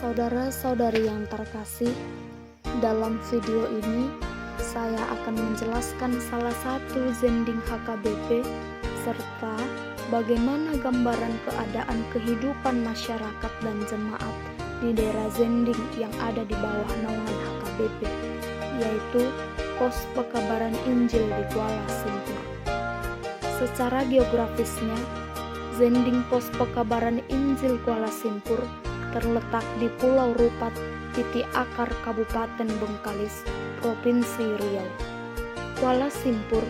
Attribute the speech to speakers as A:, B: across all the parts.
A: Saudara-saudari yang terkasih, dalam video ini saya akan menjelaskan salah satu zending HKBP serta bagaimana gambaran keadaan kehidupan masyarakat dan jemaat di daerah Zending yang ada di bawah naungan HKBP, yaitu Pos Pekabaran Injil di Kuala Simpur. Secara geografisnya, Zending Pos Pekabaran Injil Kuala Simpur terletak di Pulau Rupat, titik akar Kabupaten Bengkalis, Provinsi Riau. Kuala Simpur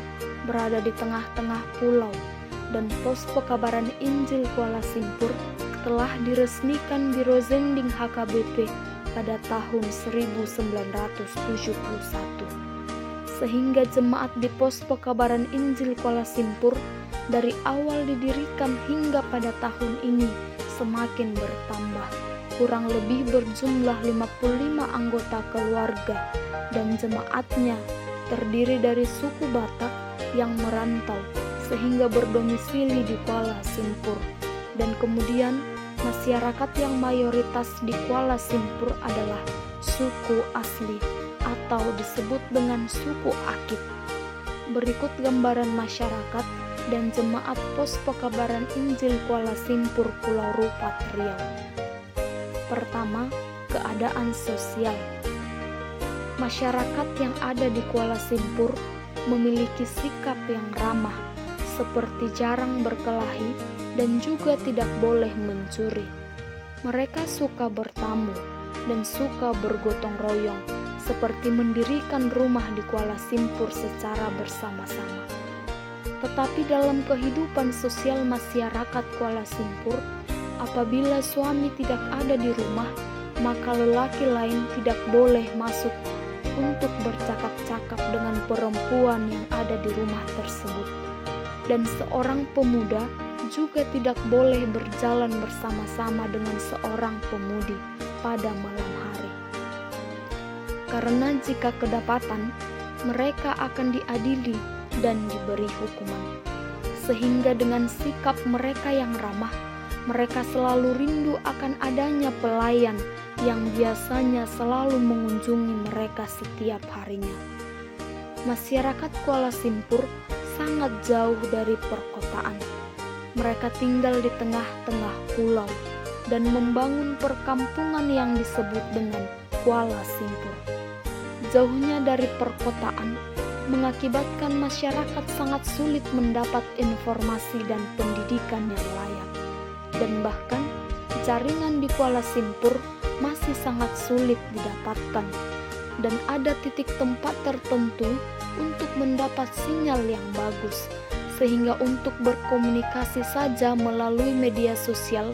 A: berada di tengah-tengah pulau, dan Pos Pekabaran Injil Kuala Simpur telah diresmikan Biro Zending HKBP pada tahun 1971. Sehingga jemaat di Pos Pekabaran Injil Kuala Simpur dari awal didirikan hingga pada tahun ini semakin bertambah. Kurang lebih berjumlah 55 anggota keluarga, dan jemaatnya terdiri dari suku Batak yang merantau sehingga berdomisili di Kuala Simpur. Dan kemudian masyarakat yang mayoritas di Kuala Simpur adalah suku asli atau disebut dengan suku Akit. Berikut gambaran masyarakat dan jemaat Pos Pekabaran Injil Kuala Simpur, Pulau Rupat, Riau. Pertama, keadaan sosial. Masyarakat yang ada di Kuala Simpur memiliki sikap yang ramah, seperti jarang berkelahi dan juga tidak boleh mencuri. Mereka suka bertamu dan suka bergotong royong, seperti mendirikan rumah di Kuala Simpur secara bersama-sama. Tetapi dalam kehidupan sosial masyarakat Kuala Simpur, apabila suami tidak ada di rumah, maka lelaki lain tidak boleh masuk untuk bercakap-cakap dengan perempuan yang ada di rumah tersebut. Dan seorang pemuda juga tidak boleh berjalan bersama-sama dengan seorang pemudi pada malam hari. Karena jika kedapatan, mereka akan diadili dan diberi hukuman. Sehingga dengan sikap mereka yang ramah, mereka selalu rindu akan adanya pelayan yang biasanya selalu mengunjungi mereka setiap harinya. Masyarakat Kuala Simpur sangat jauh dari perkotaan. Mereka tinggal di tengah-tengah pulau dan membangun perkampungan yang disebut dengan Kuala Simpur. Jauhnya dari perkotaan mengakibatkan masyarakat sangat sulit mendapat informasi dan pendidikan yang layak. Dan bahkan jaringan di Kuala Simpur masih sangat sulit didapatkan, dan ada titik tempat tertentu untuk mendapat sinyal yang bagus, sehingga untuk berkomunikasi saja melalui media sosial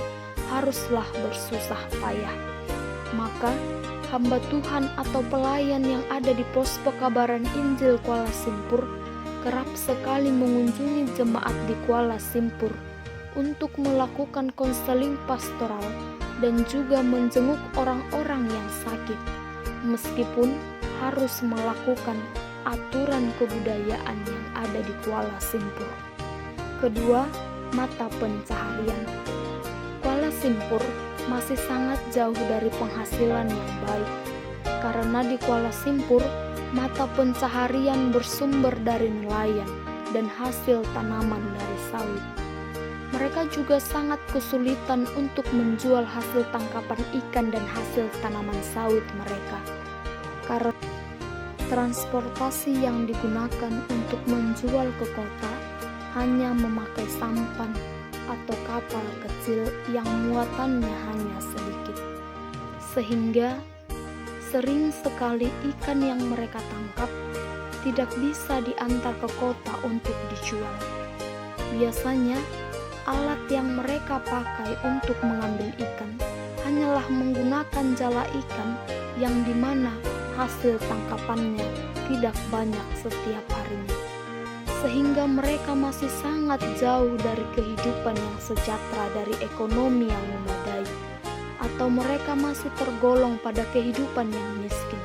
A: haruslah bersusah payah. Maka hamba Tuhan atau pelayan yang ada di Pos Pekabaran Injil Kuala Simpur kerap sekali mengunjungi jemaat di Kuala Simpur untuk melakukan konseling pastoral dan juga menjenguk orang-orang yang sakit, meskipun harus melakukan aturan kebudayaan yang ada di Kuala Simpur. Kedua, mata pencaharian. Kuala Simpur masih sangat jauh dari penghasilan yang baik, karena di Kuala Simpur mata pencaharian bersumber dari nelayan dan hasil tanaman dari sawit. Mereka juga sangat kesulitan untuk menjual hasil tangkapan ikan dan hasil tanaman sawit mereka, karena transportasi yang digunakan untuk menjual ke kota hanya memakai sampan atau kapal kecil yang muatannya hanya sedikit, sehingga sering sekali ikan yang mereka tangkap tidak bisa diantar ke kota untuk dijual. Biasanya alat yang mereka pakai untuk mengambil ikan hanyalah menggunakan jala ikan yang dimana hasil tangkapannya tidak banyak setiap harinya, sehingga mereka masih sangat jauh dari kehidupan yang sejahtera, dari ekonomi yang memadai, atau mereka masih tergolong pada kehidupan yang miskin.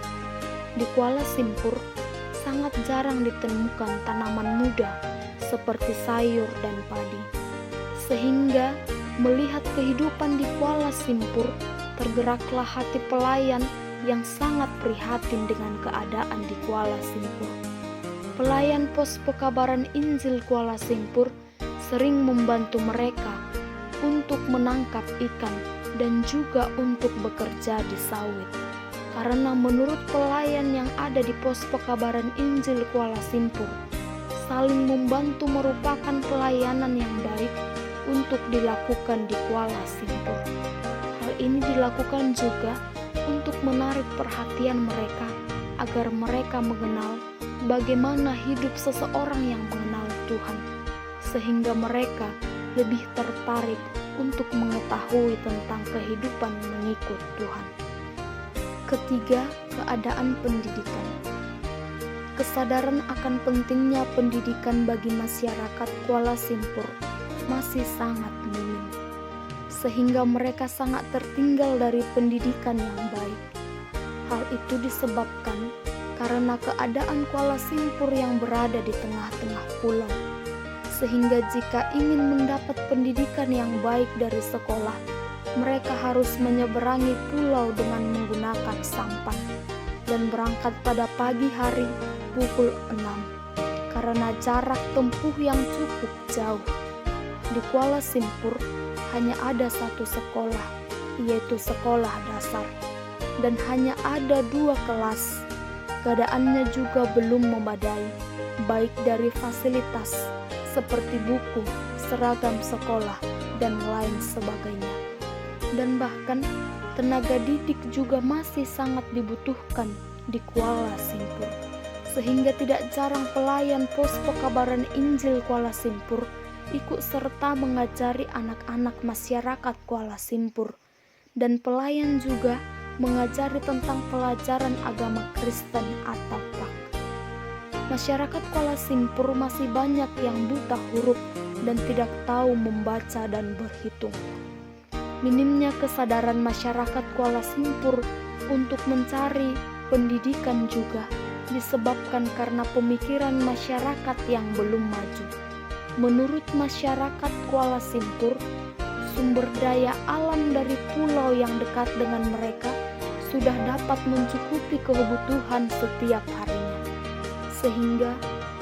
A: Di Kuala Simpur sangat jarang ditemukan tanaman muda seperti sayur dan padi. Sehingga melihat kehidupan di Kuala Simpur tergeraklah hati pelayan yang sangat prihatin dengan keadaan di Kuala Simpur. Pelayan pos pekabaran Injil Kuala Simpur sering membantu mereka untuk menangkap ikan dan juga untuk bekerja di sawit. Karena menurut pelayan yang ada di pos pekabaran Injil Kuala Simpur, saling membantu merupakan pelayanan yang baik untuk dilakukan di Kuala Simpur. Hal ini dilakukan juga untuk menarik perhatian mereka agar mereka mengenal bagaimana hidup seseorang yang mengenal Tuhan, sehingga mereka lebih tertarik untuk mengetahui tentang kehidupan mengikut Tuhan. Ketiga, keadaan pendidikan. Kesadaran akan pentingnya pendidikan bagi masyarakat Kuala Simpur masih sangat minim, sehingga mereka sangat tertinggal dari pendidikan yang baik. Hal itu disebabkan karena keadaan Kuala Simpur yang berada di tengah-tengah pulau, sehingga jika ingin mendapat pendidikan yang baik dari sekolah, mereka harus menyeberangi pulau dengan menggunakan sampan dan berangkat pada pagi hari pukul 6 karena jarak tempuh yang cukup jauh. Di Kuala Simpur hanya ada satu sekolah, yaitu sekolah dasar, dan hanya ada 2 kelas. Keadaannya juga belum memadai, baik dari fasilitas seperti buku, seragam sekolah, dan lain sebagainya. Dan bahkan tenaga didik juga masih sangat dibutuhkan di Kuala Simpur, sehingga tidak jarang pelayan pos pekabaran Injil Kuala Simpur ikut serta mengajari anak-anak masyarakat Kuala Simpur, dan pelayan juga mengajari tentang pelajaran agama Kristen atau PAK. Masyarakat Kuala Simpur masih banyak yang buta huruf dan tidak tahu membaca dan berhitung. Minimnya kesadaran masyarakat Kuala Simpur untuk mencari pendidikan juga disebabkan karena pemikiran masyarakat yang belum maju. Menurut masyarakat Kuala Simpur, sumber daya alam dari pulau yang dekat dengan mereka sudah dapat mencukupi kebutuhan setiap harinya, sehingga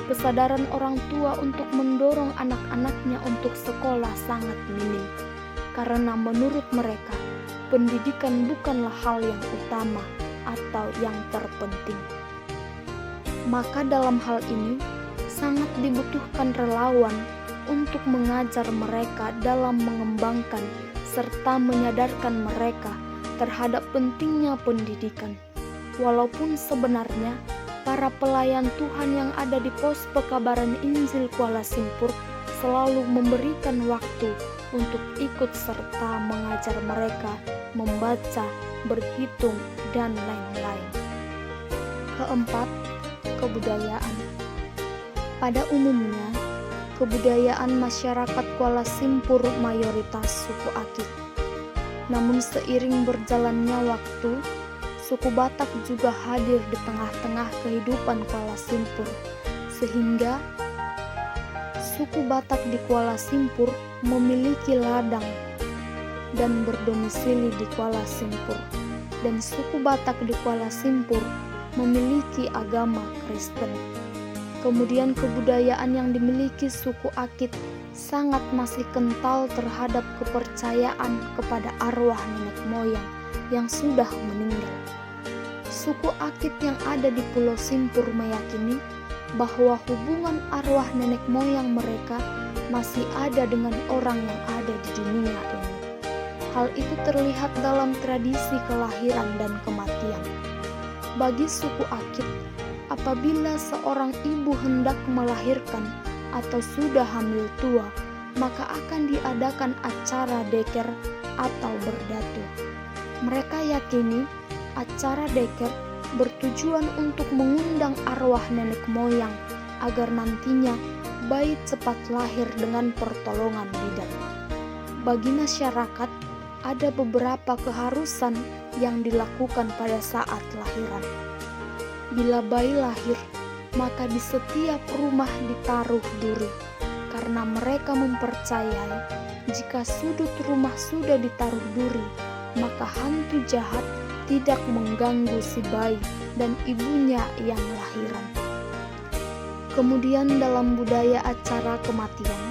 A: kesadaran orang tua untuk mendorong anak-anaknya untuk sekolah sangat minim. Karena menurut mereka, pendidikan bukanlah hal yang utama atau yang terpenting. Maka dalam hal ini, sangat dibutuhkan relawan untuk mengajar mereka dalam mengembangkan serta menyadarkan mereka terhadap pentingnya pendidikan. Walaupun sebenarnya, para pelayan Tuhan yang ada di pos pekabaran Injil Kuala Simpur selalu memberikan waktu untuk ikut serta mengajar mereka membaca, berhitung, dan lain-lain. Keempat, kebudayaan. Pada umumnya, kebudayaan masyarakat Kuala Simpur mayoritas suku Akik. Namun seiring berjalannya waktu, suku Batak juga hadir di tengah-tengah kehidupan Kuala Simpur, sehingga suku Batak di Kuala Simpur memiliki ladang dan berdomisili di Kuala Simpur, dan suku Batak di Kuala Simpur memiliki agama Kristen. Kemudian kebudayaan yang dimiliki suku Akit sangat masih kental terhadap kepercayaan kepada arwah nenek moyang yang sudah meninggal. Suku Akit yang ada di Pulau Simpur meyakini bahwa hubungan arwah nenek moyang mereka masih ada dengan orang yang ada di dunia ini. Hal itu terlihat dalam tradisi kelahiran dan kematian. Bagi suku Akit, apabila seorang ibu hendak melahirkan atau sudah hamil tua, maka akan diadakan acara deker atau berdatu. Mereka yakini acara deker bertujuan untuk mengundang arwah nenek moyang agar nantinya bayi cepat lahir dengan pertolongan bidan. Bagi masyarakat, ada beberapa keharusan yang dilakukan pada saat lahiran. Bila bayi lahir, maka di setiap rumah ditaruh duri, karena mereka mempercayai jika sudut rumah sudah ditaruh duri, maka hantu jahat tidak mengganggu si bayi dan ibunya yang lahiran. Kemudian dalam budaya acara kematian,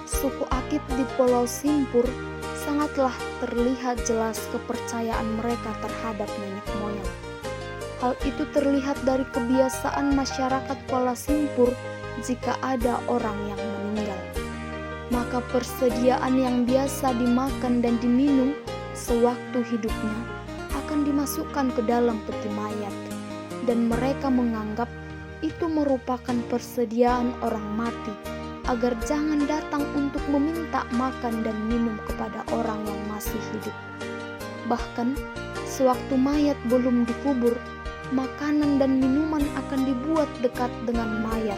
A: suku Akit di Pulau Simpur sangatlah terlihat jelas kepercayaan mereka terhadap nenek moyang. Hal itu terlihat dari kebiasaan masyarakat Kuala Simpur jika ada orang yang meninggal. Maka persediaan yang biasa dimakan dan diminum sewaktu hidupnya akan dimasukkan ke dalam peti mayat, dan mereka menganggap itu merupakan persediaan orang mati agar jangan datang untuk meminta makan dan minum kepada orang yang masih hidup. Bahkan sewaktu mayat belum dikubur, makanan dan minuman akan dibuat dekat dengan mayat,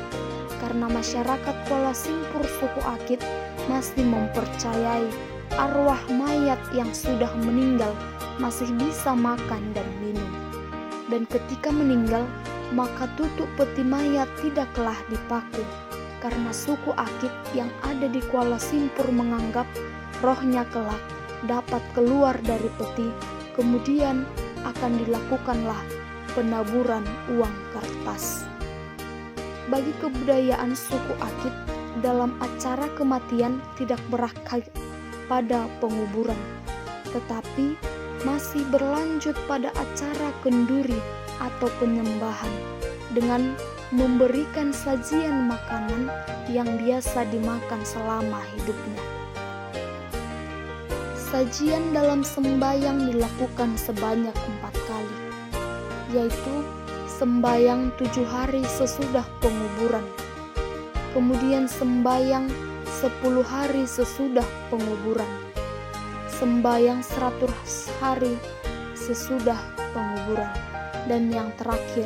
A: karena masyarakat Kuala Simpur suku Akit masih mempercayai arwah mayat yang sudah meninggal masih bisa makan dan minum. Dan ketika meninggal, maka tutup peti mayat tidaklah dipaku, karena suku Akit yang ada di Kuala Simpur menganggap rohnya kelak dapat keluar dari peti, kemudian akan dilakukanlah penaburan uang kertas. Bagi kebudayaan suku Akit, dalam acara kematian tidak berakhir pada penguburan, tetapi masih berlanjut pada acara kenduri atau penyembahan dengan memberikan sajian makanan yang biasa dimakan selama hidupnya. Sajian dalam sembayang dilakukan sebanyak 4 kali, yaitu sembayang 7 hari sesudah penguburan, kemudian sembayang 10 hari sesudah penguburan, sembayang 100 hari sesudah penguburan, dan yang terakhir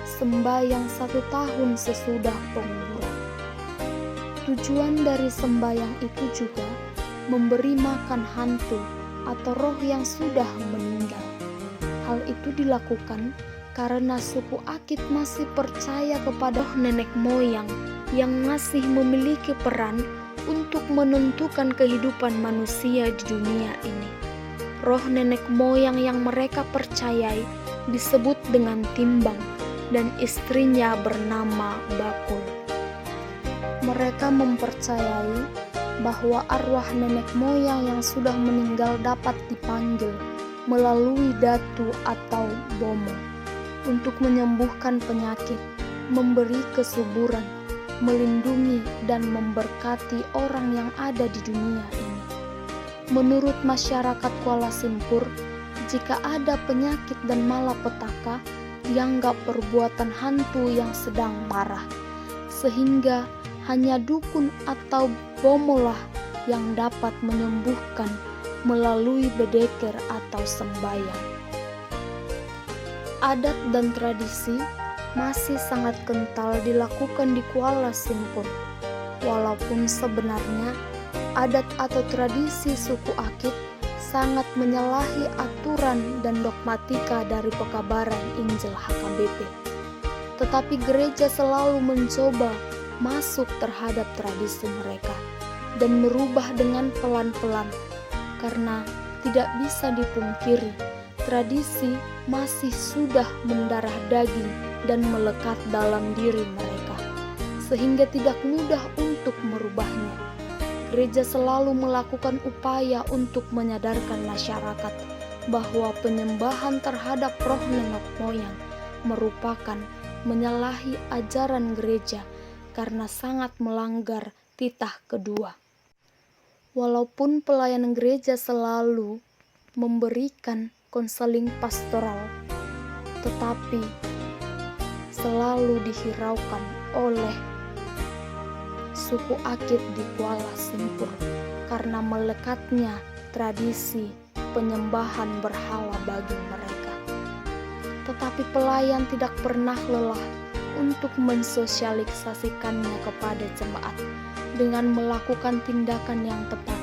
A: sembayang 1 tahun sesudah penguburan. Tujuan dari sembayang itu juga memberi makan hantu atau roh yang sudah meninggal. Hal itu dilakukan karena suku Akit masih percaya kepada nenek moyang yang masih memiliki peran untuk menentukan kehidupan manusia di dunia ini. Roh nenek moyang yang mereka percayai disebut dengan Timbang, dan istrinya bernama Bakul. Mereka mempercayai bahwa arwah nenek moyang yang sudah meninggal dapat dipanggil melalui datu atau bomo untuk menyembuhkan penyakit, memberi kesuburan, melindungi dan memberkati orang yang ada di dunia ini. Menurut masyarakat Kuala Simpur, jika ada penyakit dan malapetaka, dianggap perbuatan hantu yang sedang marah, sehingga hanya dukun atau bomolah yang dapat menyembuhkan melalui bedeker atau sembayang. Adat dan tradisi masih sangat kental dilakukan di Kuala Simpur, walaupun sebenarnya adat atau tradisi suku Akit sangat menyalahi aturan dan dogmatika dari pekabaran Injil HKBP. Tetapi gereja selalu mencoba masuk terhadap tradisi mereka dan merubah dengan pelan-pelan, karena tidak bisa dipungkiri tradisi masih sudah mendarah daging dan melekat dalam diri mereka, sehingga tidak mudah untuk merubahnya. Gereja selalu melakukan upaya untuk menyadarkan masyarakat bahwa penyembahan terhadap roh nenek moyang merupakan menyalahi ajaran gereja karena sangat melanggar titah kedua. Walaupun pelayanan gereja selalu memberikan konseling pastoral, tetapi selalu dihiraukan oleh suku Akit di Kuala Simpur karena melekatnya tradisi penyembahan berhala bagi mereka. Tetapi pelayan tidak pernah lelah untuk mensosialisasikannya kepada jemaat dengan melakukan tindakan yang tepat,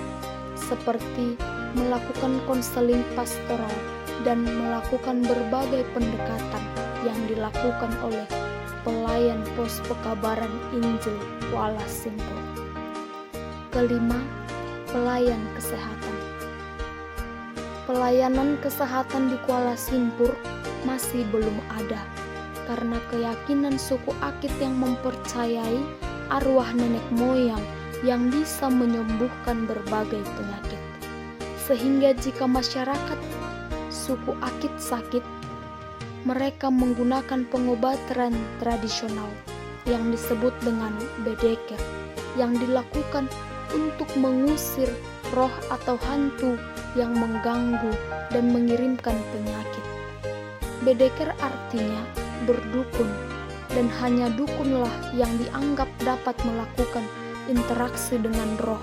A: seperti melakukan konseling pastoral dan melakukan berbagai pendekatan yang dilakukan oleh pelayan pos pekabaran Injil Kuala Simpur. Kelima, pelayan kesehatan. pelayanan kesehatan di Kuala Simpur masih belum ada, karena keyakinan suku Akit yang mempercayai arwah nenek moyang yang bisa menyembuhkan berbagai penyakit. Sehingga jika masyarakat suku Akit sakit, mereka menggunakan pengobatan tradisional yang disebut dengan bedeker, yang dilakukan untuk mengusir roh atau hantu yang mengganggu dan mengirimkan penyakit. Bedeker artinya berdukun, dan hanya dukunlah yang dianggap dapat melakukan interaksi dengan roh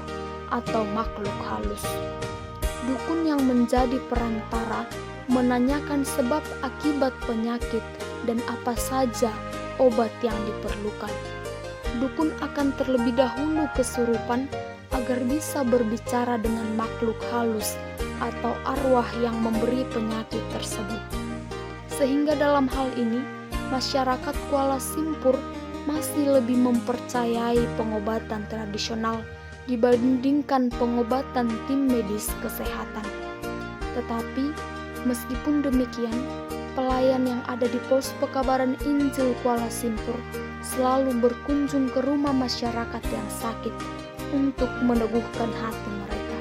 A: atau makhluk halus. Dukun yang menjadi perantara menanyakan sebab akibat penyakit dan apa saja obat yang diperlukan. Dukun akan terlebih dahulu kesurupan agar bisa berbicara dengan makhluk halus atau arwah yang memberi penyakit tersebut. Sehingga dalam hal ini, masyarakat Kuala Simpur masih lebih mempercayai pengobatan tradisional dibandingkan pengobatan tim medis kesehatan. Tetapi, meskipun demikian, pelayan yang ada di pos pekabaran Injil Kuala Simpur selalu berkunjung ke rumah masyarakat yang sakit untuk meneguhkan hati mereka.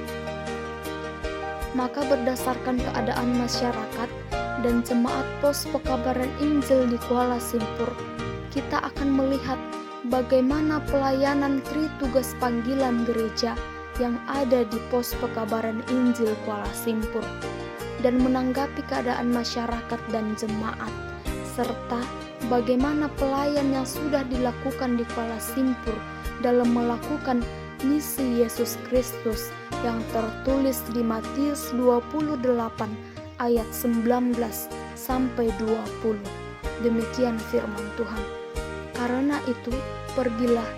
A: Maka berdasarkan keadaan masyarakat dan jemaat pos pekabaran Injil di Kuala Simpur, kita akan melihat bagaimana pelayanan Tritugas Panggilan Gereja yang ada di pos pekabaran Injil Kuala Simpur, dan menanggapi keadaan masyarakat dan jemaat, serta bagaimana pelayan yang sudah dilakukan di Kuala Simpur dalam melakukan misi Yesus Kristus yang tertulis di Matius 28 ayat 19 sampai 20. Demikian firman Tuhan. Karena itu, pergilah,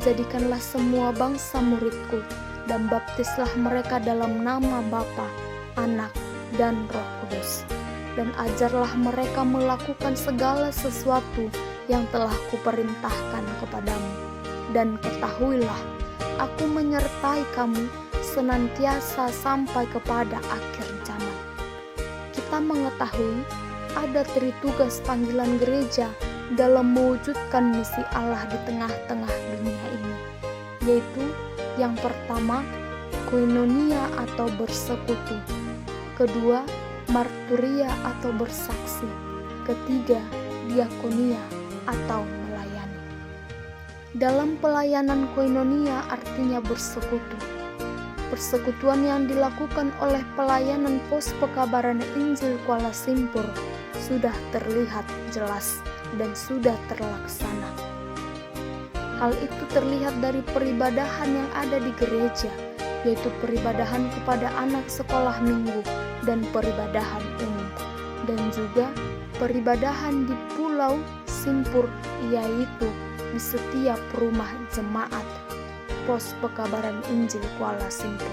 A: jadikanlah semua bangsa muridku, dan baptislah mereka dalam nama Bapa, Anak, dan Roh Kudus. Dan ajarlah mereka melakukan segala sesuatu yang telah kuperintahkan kepadamu. Dan ketahuilah, aku menyertai kamu senantiasa sampai kepada akhir zaman. Kita mengetahui ada tritugas panggilan gereja dalam mewujudkan misi Allah di tengah-tengah dunia ini, yaitu yang pertama, koinonia atau bersekutu, kedua, marturia atau bersaksi, ketiga, diakonia atau melayani. Dalam pelayanan koinonia artinya bersekutu. Persekutuan yang dilakukan oleh pelayanan pos pekabaran Injil Kuala Simpur sudah terlihat jelas dan sudah terlaksana. Hal itu terlihat dari peribadahan yang ada di gereja, yaitu peribadahan kepada anak sekolah minggu dan peribadahan umum, dan juga peribadahan di Pulau Simpur, yaitu di setiap rumah jemaat pos pekabaran Injil Kuala Simpur.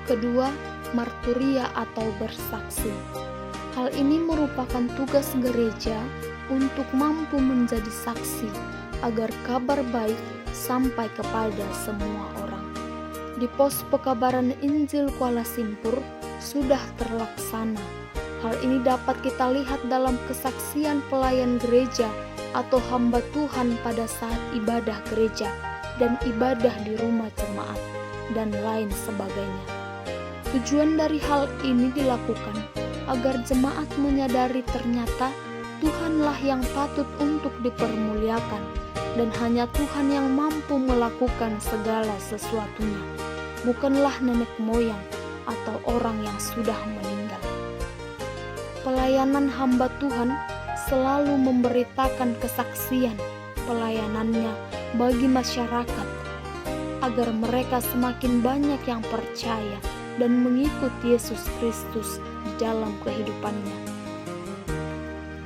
A: Kedua, marturia atau bersaksi. Hal ini merupakan tugas gereja untuk mampu menjadi saksi agar kabar baik sampai kepada semua orang. Di pos pekabaran Injil Kuala Simpur sudah terlaksana. Hal ini dapat kita lihat dalam kesaksian pelayan gereja atau hamba Tuhan pada saat ibadah gereja dan ibadah di rumah jemaat, dan lain sebagainya. Tujuan dari hal ini dilakukan agar jemaat menyadari ternyata Tuhanlah yang patut untuk dipermuliakan, dan hanya Tuhan yang mampu melakukan segala sesuatunya, bukanlah nenek moyang atau orang yang sudah meninggal. Pelayanan hamba Tuhan selalu memberitakan kesaksian pelayanannya bagi masyarakat, agar mereka semakin banyak yang percaya dan mengikut Yesus Kristus di dalam kehidupannya.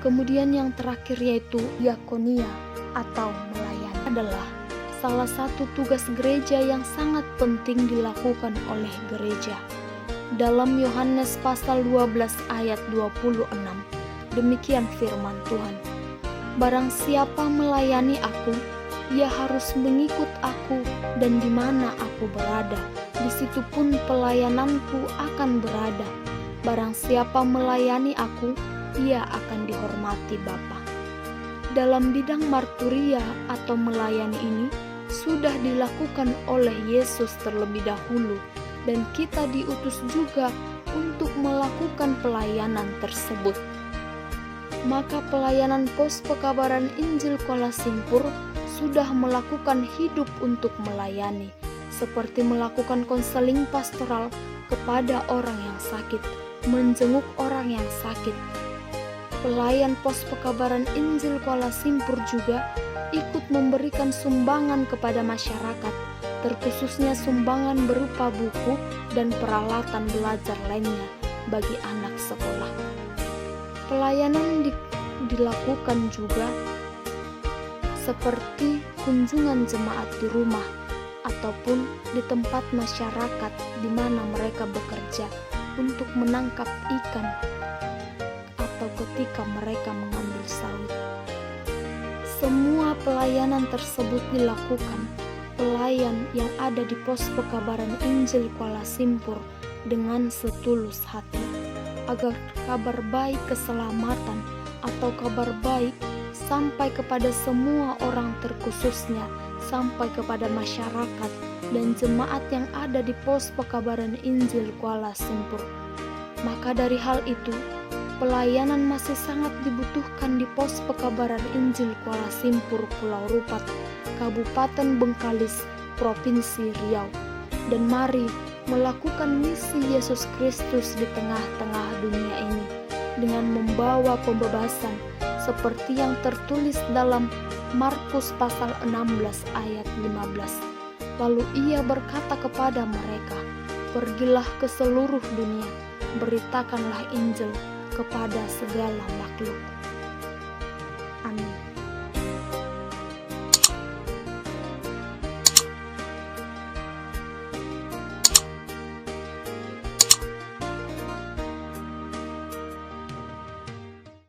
A: Kemudian yang terakhir yaitu diakonia atau melayani adalah salah satu tugas gereja yang sangat penting dilakukan oleh gereja. Dalam Yohanes pasal 12 ayat 26, demikian firman Tuhan. Barang siapa melayani aku, ia harus mengikut aku, dan di mana aku berada, di situ pun pelayananku akan berada. Barang siapa melayani aku, ia akan dihormati Bapa. Dalam bidang marturia atau melayani ini sudah dilakukan oleh Yesus terlebih dahulu, dan kita diutus juga untuk melakukan pelayanan tersebut. Maka pelayanan pos pekabaran Injil Kuala Simpur sudah melakukan hidup untuk melayani, seperti melakukan konseling pastoral kepada orang yang sakit, menjenguk orang yang sakit. Pelayan pos pekabaran Injil Kuala Simpur juga ikut memberikan sumbangan kepada masyarakat, terkhususnya sumbangan berupa buku dan peralatan belajar lainnya bagi anak sekolah. Pelayanan dilakukan juga seperti kunjungan jemaat di rumah ataupun di tempat masyarakat di mana mereka bekerja untuk menangkap ikan atau ketika mereka mengambil sawit. Semua pelayanan tersebut dilakukan pelayan yang ada di pos pekabaran Injil Kuala Simpur dengan setulus hati, agar kabar baik keselamatan atau kabar baik sampai kepada semua orang, terkhususnya sampai kepada masyarakat dan jemaat yang ada di pos pekabaran Injil Kuala Simpur. Maka dari hal itu, pelayanan masih sangat dibutuhkan di pos pekabaran Injil Kuala Simpur, Pulau Rupat, Kabupaten Bengkalis, Provinsi Riau. Dan mari melakukan misi Yesus Kristus di tengah-tengah dunia ini dengan membawa pembebasan seperti yang tertulis dalam Markus pasal 16 ayat 15. Lalu ia berkata kepada mereka, "Pergilah ke seluruh dunia, beritakanlah Injil kepada segala makhluk."